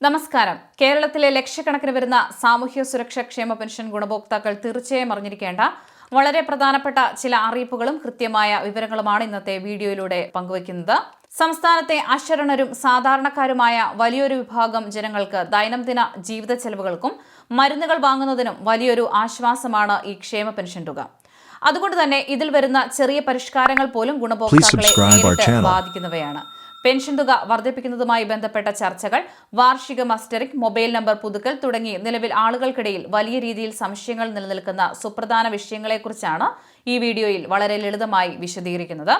നമസ്കാരം. കേരളത്തിലെ ലക്ഷക്കണക്കിന് വരുന്ന സാമൂഹ്യ സുരക്ഷാ ക്ഷേമ പെൻഷൻ ഗുണഭോക്താക്കൾ തീർച്ചയായും അറിഞ്ഞിരിക്കേണ്ട വളരെ പ്രധാനപ്പെട്ട ചില അറിയിപ്പുകളും കൃത്യമായ വിവരങ്ങളുമാണ് ഇന്നത്തെ വീഡിയോയിലൂടെ പങ്കുവയ്ക്കുന്നത്. സംസ്ഥാനത്തെ അശരണരും സാധാരണക്കാരുമായ വലിയൊരു വിഭാഗം ജനങ്ങൾക്ക് ദൈനംദിന ജീവിത ചെലവുകൾക്കും മരുന്നുകൾ വാങ്ങുന്നതിനും വലിയൊരു ആശ്വാസമാണ് ഈ ക്ഷേമ പെൻഷൻ തുക. അതുകൊണ്ട് തന്നെ ഇതിൽ വരുന്ന ചെറിയ പരിഷ്കാരങ്ങൾ പോലും ഗുണഭോക്താക്കളെ നേരിട്ട് ബാധിക്കുന്നവയാണ്. പെൻഷൻ തുക വർദ്ധിപ്പിക്കുന്നതുമായി ബന്ധപ്പെട്ട ചർച്ചകൾ, വാർഷിക മസ്റ്ററിംഗ്, മൊബൈൽ നമ്പർ പുതുക്കൽ തുടങ്ങി നിലവിൽ ആളുകൾക്കിടയിൽ വലിയ രീതിയിൽ സംശയങ്ങൾ നിലനിൽക്കുന്ന സുപ്രധാന വിഷയങ്ങളെക്കുറിച്ചാണ് ഈ വീഡിയോയിൽ വളരെ ലളിതമായി വിശദീകരിക്കുന്നത്.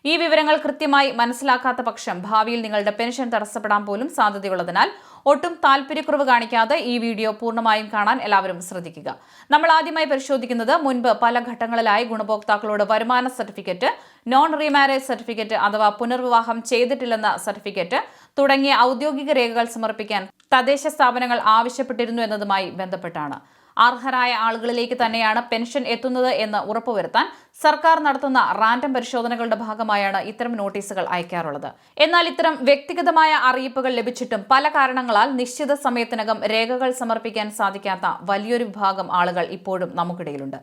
ഈ വിവരങ്ങൾ കൃത്യമായി മനസ്സിലാക്കാത്ത പക്ഷം ഭാവിയിൽ നിങ്ങളുടെ പെൻഷൻ തടസ്സപ്പെടാൻ പോലും സാധ്യതയുള്ളതിനാൽ ഒട്ടും താല്പര്യക്കുറവ് കാണിക്കാതെ ഈ വീഡിയോ പൂർണ്ണമായും കാണാൻ എല്ലാവരും ശ്രദ്ധിക്കുക. നമ്മൾ ആദ്യമായി പരിശോധിക്കുന്നത് മുൻപ് പല ഘട്ടങ്ങളിലായി ഗുണഭോക്താക്കളോട് വരുമാന സർട്ടിഫിക്കറ്റ്, നോൺ റീമാരേജ് സർട്ടിഫിക്കറ്റ് അഥവാ പുനർവിവാഹം ചെയ്തിട്ടില്ലെന്ന സർട്ടിഫിക്കറ്റ് തുടങ്ങിയ ഔദ്യോഗിക രേഖകൾ സമർപ്പിക്കാൻ തദ്ദേശ സ്ഥാപനങ്ങൾ ആവശ്യപ്പെട്ടിരുന്നു എന്നതുമായി ബന്ധപ്പെട്ടാണ്. അർഹരായ ആളുകളിലേക്ക് തന്നെയാണ് പെൻഷൻ എത്തുന്നത് എന്ന് ഉറപ്പുവരുത്താൻ സർക്കാർ നടത്തുന്ന റാൻഡം പരിശോധനകളുടെ ഭാഗമായാണ് ഇത്തരം നോട്ടീസുകൾ അയക്കാറുള്ളത്. എന്നാൽ ഇത്തരം വ്യക്തിഗതമായ അറിയിപ്പുകൾ ലഭിച്ചിട്ടും പല കാരണങ്ങളാൽ നിശ്ചിത സമയത്തിനകം രേഖകൾ സമർപ്പിക്കാൻ സാധിക്കാത്ത വലിയൊരു വിഭാഗം ആളുകൾ ഇപ്പോഴും നമുക്കിടയിലുണ്ട്.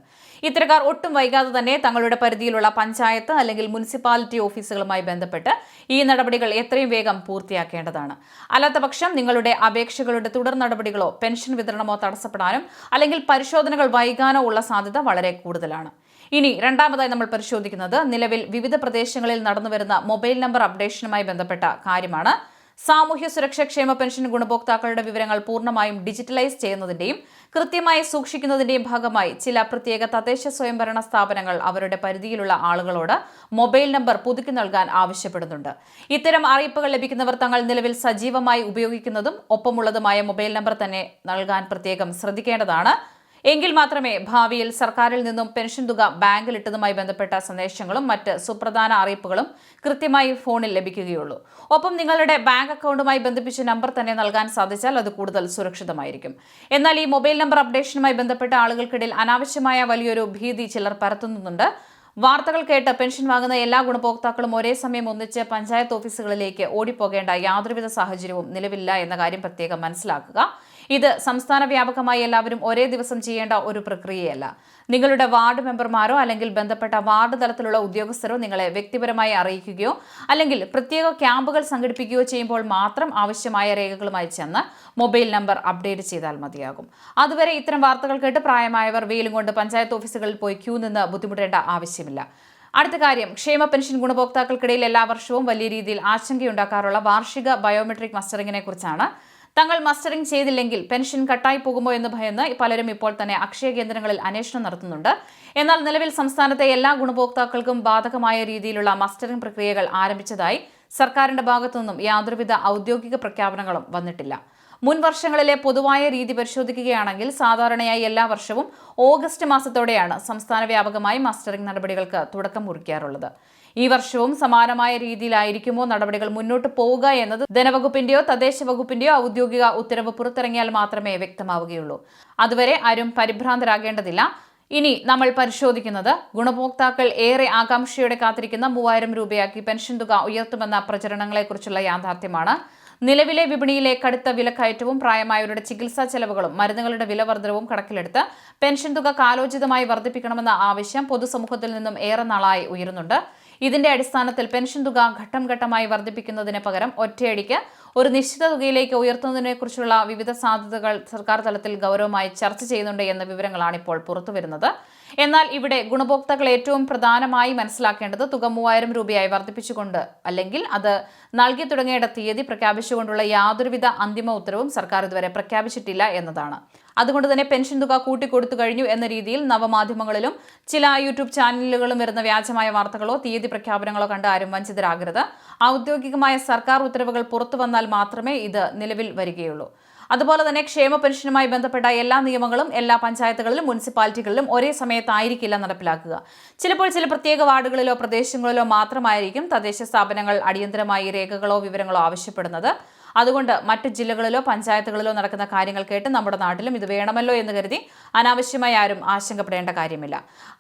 ഇത്തരക്കാർ ഒട്ടും വൈകാതെ തന്നെ തങ്ങളുടെ പരിധിയിലുള്ള പഞ്ചായത്ത് അല്ലെങ്കിൽ മുനിസിപ്പാലിറ്റി ഓഫീസുകളുമായി ബന്ധപ്പെട്ട് ഈ നടപടികൾ എത്രയും വേഗം പൂർത്തിയാക്കേണ്ടതാണ്. അല്ലാത്തപക്ഷം നിങ്ങളുടെ അപേക്ഷകളുടെ തുടർ നടപടികളോ പെൻഷൻ വിതരണമോ തടസ്സപ്പെടാനും അല്ലെങ്കിൽ പരിശോധനകൾ വൈകാനോ ഉള്ള സാധ്യത വളരെ കൂടുതലാണ്. ഇനി രണ്ടാമതായി നമ്മൾ പരിശോധിക്കുന്നത് നിലവിൽ വിവിധ പ്രദേശങ്ങളിൽ നടന്നുവരുന്ന മൊബൈൽ നമ്പർ അപ്ഡേഷനുമായി ബന്ധപ്പെട്ട കാര്യമാണ്. സാമൂഹ്യ സുരക്ഷാ ക്ഷേമ പെൻഷൻ ഗുണഭോക്താക്കളുടെ വിവരങ്ങൾ പൂർണ്ണമായും ഡിജിറ്റലൈസ് ചെയ്യുന്നതിന്റെയും കൃത്യമായി സൂക്ഷിക്കുന്നതിന്റെയും ഭാഗമായി ചില പ്രത്യേക തദ്ദേശ സ്വയംഭരണ സ്ഥാപനങ്ങൾ അവരുടെ പരിധിയിലുള്ള ആളുകളോട് മൊബൈൽ നമ്പർ പുതുക്കി നൽകാൻ ആവശ്യപ്പെടുന്നുണ്ട്. ഇത്തരം അറിയിപ്പുകൾ ലഭിക്കുന്നവർ തങ്ങൾ നിലവിൽ സജീവമായി ഉപയോഗിക്കുന്നതും ഒപ്പമുള്ളതുമായ മൊബൈൽ നമ്പർ തന്നെ നൽകാൻ പ്രത്യേകം ശ്രദ്ധിക്കേണ്ടതാണ്. എങ്കിൽ മാത്രമേ ഭാവിയിൽ സർക്കാരിൽ നിന്നും പെൻഷൻ തുക ബാങ്കിലിട്ടതുമായി ബന്ധപ്പെട്ട സന്ദേശങ്ങളും മറ്റ് സുപ്രധാന അറിയിപ്പുകളും കൃത്യമായി ഫോണിൽ ലഭിക്കുകയുള്ളൂ. ഒപ്പം നിങ്ങളുടെ ബാങ്ക് അക്കൗണ്ടുമായി ബന്ധിപ്പിച്ച നമ്പർ തന്നെ നൽകാൻ സാധിച്ചാൽ അത് കൂടുതൽ സുരക്ഷിതമായിരിക്കും. എന്നാൽ ഈ മൊബൈൽ നമ്പർ അപ്ഡേഷനുമായി ബന്ധപ്പെട്ട ആളുകൾക്കിടയിൽ അനാവശ്യമായ വലിയൊരു ഭീതി ചിലർ പരത്തുന്നുണ്ട്. വാർത്തകൾ കേട്ട് പെൻഷൻ വാങ്ങുന്ന എല്ലാ ഗുണഭോക്താക്കളും ഒരേ സമയം ഒന്നിച്ച് പഞ്ചായത്ത് ഓഫീസുകളിലേക്ക് ഓടിപ്പോകേണ്ട യാതൊരുവിധ സാഹചര്യവും നിലവിലില്ല എന്ന കാര്യം പ്രത്യേകം മനസ്സിലാക്കുക. ഇത് സംസ്ഥാന വ്യാപകമായി എല്ലാവരും ഒരേ ദിവസം ചെയ്യേണ്ട ഒരു പ്രക്രിയയല്ല. നിങ്ങളുടെ വാർഡ് മെമ്പർമാരോ അല്ലെങ്കിൽ ബന്ധപ്പെട്ട വാർഡ് തലത്തിലുള്ള ഉദ്യോഗസ്ഥരോ നിങ്ങളെ വ്യക്തിപരമായി അറിയിക്കുകയോ അല്ലെങ്കിൽ പ്രത്യേക ക്യാമ്പുകൾ സംഘടിപ്പിക്കുകയോ ചെയ്യുമ്പോൾ മാത്രം ആവശ്യമായ രേഖകളുമായി ചെന്ന് മൊബൈൽ നമ്പർ അപ്ഡേറ്റ് ചെയ്താൽ മതിയാകും. അതുവരെ ഇത്തരം വാർത്തകൾ കേട്ട് പ്രായമായവർ വെയിലും കൊണ്ട് പഞ്ചായത്ത് ഓഫീസുകളിൽ പോയി ക്യൂ നിന്ന് ബുദ്ധിമുട്ടേണ്ട ആവശ്യമില്ല. അടുത്ത കാര്യം, ക്ഷേമ പെൻഷൻ ഗുണഭോക്താക്കൾക്കിടയിൽ എല്ലാ വർഷവും വലിയ രീതിയിൽ ആശങ്കയുണ്ടാക്കാറുള്ള വാർഷിക ബയോമെട്രിക് മസ്റ്ററിങ്ങിനെ കുറിച്ചാണ്. തങ്ങൾ മസ്റ്ററിംഗ് ചെയ്തില്ലെങ്കിൽ പെൻഷൻ കട്ടായി പോകുമോ എന്ന് ഭയന്ന് പലരും ഇപ്പോൾ തന്നെ അക്ഷയ കേന്ദ്രങ്ങളിൽ അന്വേഷണം നടത്തുന്നുണ്ട്. എന്നാൽ നിലവിൽ സംസ്ഥാനത്തെ എല്ലാ ഗുണഭോക്താക്കൾക്കും ബാധകമായ രീതിയിലുള്ള മസ്റ്ററിംഗ് പ്രക്രിയകൾ ആരംഭിച്ചതായി സർക്കാരിന്റെ ഭാഗത്തുനിന്നും യാതൊരുവിധ ഔദ്യോഗിക പ്രഖ്യാപനങ്ങളും വന്നിട്ടില്ല. മുൻ വർഷങ്ങളിലെ പൊതുവായ രീതി പരിശോധിക്കുകയാണെങ്കിൽ സാധാരണയായി എല്ലാ വർഷവും ഓഗസ്റ്റ് മാസത്തോടെയാണ് സംസ്ഥാന വ്യാപകമായി മസ്റ്ററിംഗ് നടപടികൾക്ക് തുടക്കം കുറിക്കാറുള്ളത്. ഈ വർഷവും സമാനമായ രീതിയിലായിരിക്കുമോ നടപടികൾ മുന്നോട്ട് പോവുക എന്നത് ധനവകുപ്പിന്റെയോ തദ്ദേശ വകുപ്പിന്റെയോ ഔദ്യോഗിക ഉത്തരവ് പുറത്തിറങ്ങിയാൽ മാത്രമേ വ്യക്തമാവുകയുള്ളൂ. അതുവരെ ആരും പരിഭ്രാന്തരാകേണ്ടതില്ല. ഇനി നമ്മൾ പരിശോധിക്കുന്നത് ഗുണഭോക്താക്കൾ ഏറെ ആകാംക്ഷയോടെ കാത്തിരിക്കുന്ന 3000 രൂപയാക്കി പെൻഷൻ തുക ഉയർത്തുമെന്ന പ്രചരണങ്ങളെക്കുറിച്ചുള്ള യാഥാർത്ഥ്യമാണ്. നിലവിലെ വിപണിയിലെ കടുത്ത വിലക്കയറ്റവും പ്രായമായവരുടെ ചികിത്സാ ചെലവുകളും മരുന്നുകളുടെ വിലവർദ്ധനവും കണക്കിലെടുത്ത് പെൻഷൻ തുക കാലോചിതമായി വർദ്ധിപ്പിക്കണമെന്ന ആവശ്യം പൊതുസമൂഹത്തിൽ നിന്നും ഏറെ നാളായി ഉയരുന്നുണ്ട്. ഇതിന്റെ അടിസ്ഥാനത്തിൽ പെൻഷൻ തുക ഘട്ടം ഘട്ടമായി വർദ്ധിപ്പിക്കുന്നതിന് പകരം ഒറ്റയടിക്ക് ഒരു നിശ്ചിത തുകയിലേക്ക് ഉയർത്തുന്നതിനെക്കുറിച്ചുള്ള വിവിധ സാധ്യതകൾ സർക്കാർ തലത്തിൽ ഗൗരവമായി ചർച്ച ചെയ്യുന്നുണ്ട് എന്ന വിവരങ്ങളാണ് ഇപ്പോൾ പുറത്തുവരുന്നത്. എന്നാൽ ഇവിടെ ഗുണഭോക്താക്കൾ ഏറ്റവും പ്രധാനമായി മനസ്സിലാക്കേണ്ടത് തുക 3000 രൂപയായി വർദ്ധിപ്പിച്ചുകൊണ്ട് അല്ലെങ്കിൽ അത് നൽകി തുടങ്ങേണ്ട തീയതി പ്രഖ്യാപിച്ചുകൊണ്ടുള്ള യാതൊരുവിധ അന്തിമ ഉത്തരവും സർക്കാർ ഇതുവരെ പ്രഖ്യാപിച്ചിട്ടില്ല എന്നതാണ്. അതുകൊണ്ട് തന്നെ പെൻഷൻ തുക കൂട്ടിക്കൊടുത്തു കഴിഞ്ഞു എന്ന രീതിയിൽ നവമാധ്യമങ്ങളിലും ചില യൂട്യൂബ് ചാനലുകളും വരുന്ന വ്യാജമായ വാർത്തകളോ തീയതി പ്രഖ്യാപനങ്ങളോ കണ്ട് ആരും വഞ്ചിതരാകരുത്. ഔദ്യോഗികമായ സർക്കാർ ഉത്തരവുകൾ പുറത്തു വന്നാൽ മാത്രമേ ഇത് നിലവിൽ വരികയുള്ളൂ. അതുപോലെ തന്നെ ക്ഷേമ പെൻഷനുമായി ബന്ധപ്പെട്ട എല്ലാ നിയമങ്ങളും എല്ലാ പഞ്ചായത്തുകളിലും മുനിസിപ്പാലിറ്റികളിലും ഒരേ സമയത്തായിരിക്കില്ല നടപ്പിലാക്കുക. ചിലപ്പോൾ ചില പ്രത്യേക വാർഡുകളിലോ പ്രദേശങ്ങളിലോ മാത്രമായിരിക്കും തദ്ദേശ സ്ഥാപനങ്ങൾ അടിയന്തരമായി രേഖകളോ വിവരങ്ങളോ ആവശ്യപ്പെടുന്നത്. അതുകൊണ്ട് മറ്റു ജില്ലകളിലോ പഞ്ചായത്തുകളിലോ നടക്കുന്ന കാര്യങ്ങൾ കേട്ട് നമ്മുടെ നാട്ടിലും ഇത് വേണമല്ലോ എന്ന് കരുതി അനാവശ്യമായി ആരും ആശങ്കപ്പെടേണ്ട കാര്യമില്ല.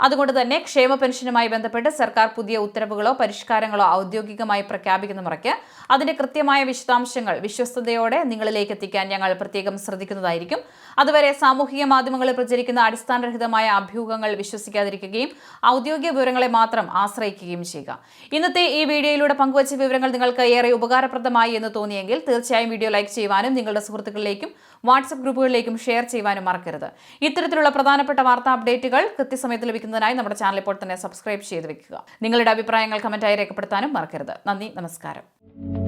അതുകൊണ്ട് തന്നെ ക്ഷേമ പെൻഷനുമായി ബന്ധപ്പെട്ട് സർക്കാർ പുതിയ ഉത്തരവുകളോ പരിഷ്കാരങ്ങളോ ഔദ്യോഗികമായി പ്രഖ്യാപിക്കുന്ന മുറയ്ക്ക് അതിന്റെ കൃത്യമായ വിശദാംശങ്ങൾ വിശ്വസ്തയോടെ നിങ്ങളിലേക്ക് എത്തിക്കാൻ ഞങ്ങൾ പ്രത്യേകം ശ്രദ്ധിക്കുന്നതായിരിക്കും. അതുവരെ സാമൂഹിക മാധ്യമങ്ങളിൽ പ്രചരിക്കുന്ന അടിസ്ഥാനരഹിതമായ അഭ്യൂഹങ്ങൾ വിശ്വസിക്കാതിരിക്കുകയും ഔദ്യോഗിക വിവരങ്ങളെ മാത്രം ആശ്രയിക്കുകയും ചെയ്യുക. ഇന്നത്തെ ഈ വീഡിയോയിലൂടെ പങ്കുവച്ച വിവരങ്ങൾ നിങ്ങൾക്ക് ഏറെ ഉപകാരപ്രദമായി എന്ന് തോന്നിയെങ്കിൽ തീർച്ചയായും വീഡിയോ ലൈക്ക് ചെയ്യുവാനും നിങ്ങളുടെ സുഹൃത്തുക്കളിലേക്കും വാട്സ്ആപ്പ് ഗ്രൂപ്പുകളിലേക്കും ഷെയർ ചെയ്യുവാനും മറക്കരുത്. ഇത്തരത്തിലുള്ള പ്രധാനപ്പെട്ട വാർത്താ അപ്ഡേറ്റുകൾ കൃത്യസമയത്ത് ലഭിക്കുന്നതിനായി നമ്മുടെ ചാനൽ ഇപ്പോൾ തന്നെ സബ്സ്ക്രൈബ് ചെയ്ത് വെക്കുക. നിങ്ങളുടെ അഭിപ്രായങ്ങൾ കമന്റായി രേഖപ്പെടുത്താനും മറക്കരുത്. നന്ദി, നമസ്കാരം.